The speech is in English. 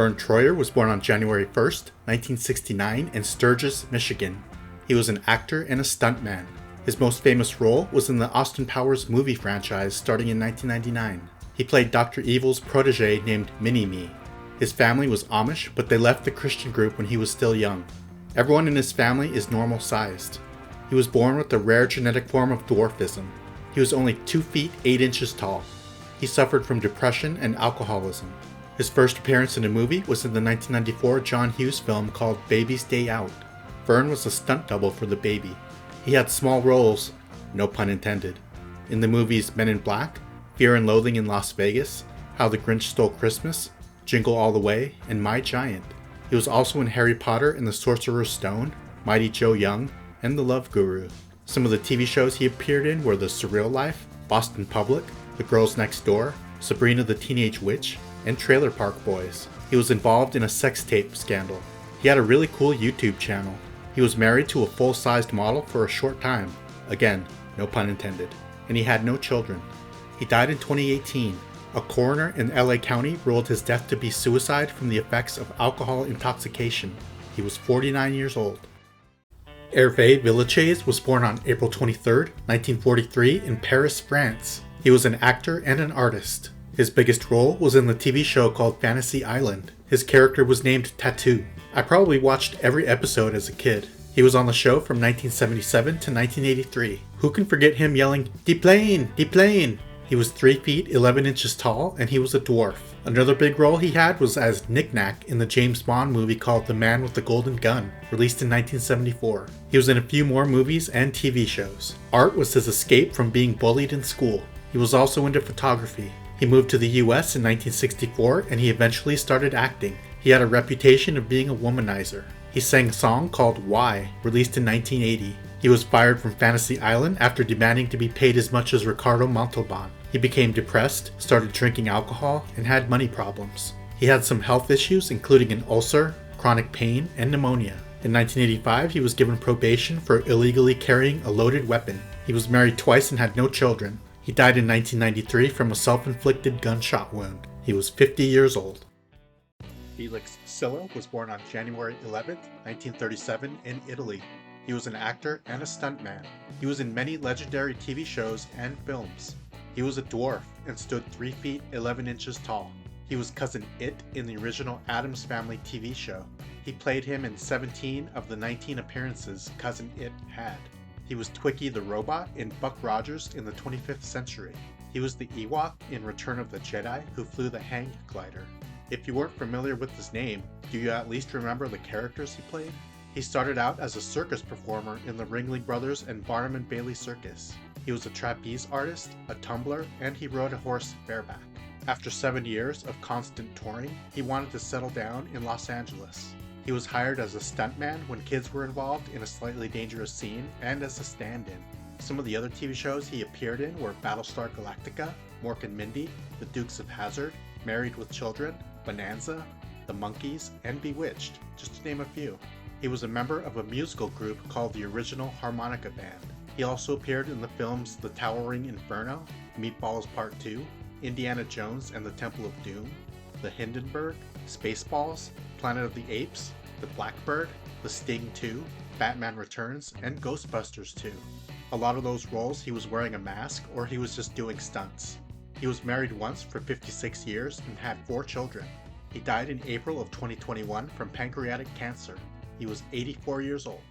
Vern Troyer was born on January 1st, 1969 in Sturgis, Michigan. He was an actor and a stuntman. His most famous role was in the Austin Powers movie franchise starting in 1999. He played Dr. Evil's protege named Mini-Me. His family was Amish, but they left the Christian group when he was still young. Everyone in his family is normal sized. He was born with a rare genetic form of dwarfism. He was only 2 feet 8 inches tall. He suffered from depression and alcoholism. His first appearance in a movie was in the 1994 John Hughes film called Baby's Day Out. Vern was a stunt double for the baby. He had small roles, no pun intended, in the movies Men in Black, Fear and Loathing in Las Vegas, How the Grinch Stole Christmas, Jingle All the Way, and My Giant. He was also in Harry Potter and the Sorcerer's Stone, Mighty Joe Young, and The Love Guru. Some of the TV shows he appeared in were The Surreal Life, Boston Public, The Girls Next Door, Sabrina the Teenage Witch, and Trailer Park Boys. He was involved in a sex tape scandal. He had a really cool YouTube channel. He was married to a full-sized model for a short time. Again, no pun intended. And he had no children. He died in 2018. A coroner in LA County ruled his death to be suicide from the effects of alcohol intoxication. He was 49 years old. Hervé Villechaize was born on April 23, 1943 in Paris, France. He was an actor and an artist. His biggest role was in the TV show called Fantasy Island. His character was named Tattoo. I probably watched every episode as a kid. He was on the show from 1977 to 1983. Who can forget him yelling, "Deplane! Deplane!" He was 3 feet 11 inches tall and he was a dwarf. Another big role he had was as Knick-Knack in the James Bond movie called The Man with the Golden Gun, released in 1974. He was in a few more movies and TV shows. Art was his escape from being bullied in school. He was also into photography. He moved to the US in 1964 and he eventually started acting. He had a reputation of being a womanizer. He sang a song called Why, released in 1980. He was fired from Fantasy Island after demanding to be paid as much as Ricardo Montalban. He became depressed, started drinking alcohol, and had money problems. He had some health issues including an ulcer, chronic pain, and pneumonia. In 1985, he was given probation for illegally carrying a loaded weapon. He was married twice and had no children. He died in 1993 from a self-inflicted gunshot wound. He was 50 years old. Felix Silla was born on January 11, 1937 in Italy. He was an actor and a stuntman. He was in many legendary TV shows and films. He was a dwarf and stood 3 feet 11 inches tall. He was Cousin It in the original Addams Family TV show. He played him in 17 of the 19 appearances Cousin It had. He was Twiki the Robot in Buck Rogers in the 25th Century. He was the Ewok in Return of the Jedi who flew the Hang Glider. If you weren't familiar with his name, do you at least remember the characters he played? He started out as a circus performer in the Ringling Brothers and Barnum and Bailey Circus. He was a trapeze artist, a tumbler, and he rode a horse bareback. After 7 years of constant touring, he wanted to settle down in Los Angeles. He was hired as a stuntman when kids were involved in a slightly dangerous scene and as a stand-in. Some of the other TV shows he appeared in were Battlestar Galactica, Mork and Mindy, The Dukes of Hazzard, Married with Children, Bonanza, The Monkees, and Bewitched, just to name a few. He was a member of a musical group called the Original Harmonica Band. He also appeared in the films The Towering Inferno, Meatballs Part 2, Indiana Jones and the Temple of Doom, The Hindenburg, Spaceballs, Planet of the Apes, The Blackbird, The Sting 2, Batman Returns, and Ghostbusters 2. A lot of those roles he was wearing a mask or he was just doing stunts. He was married once for 56 years and had 4 children. He died in April of 2021 from pancreatic cancer. He was 84 years old.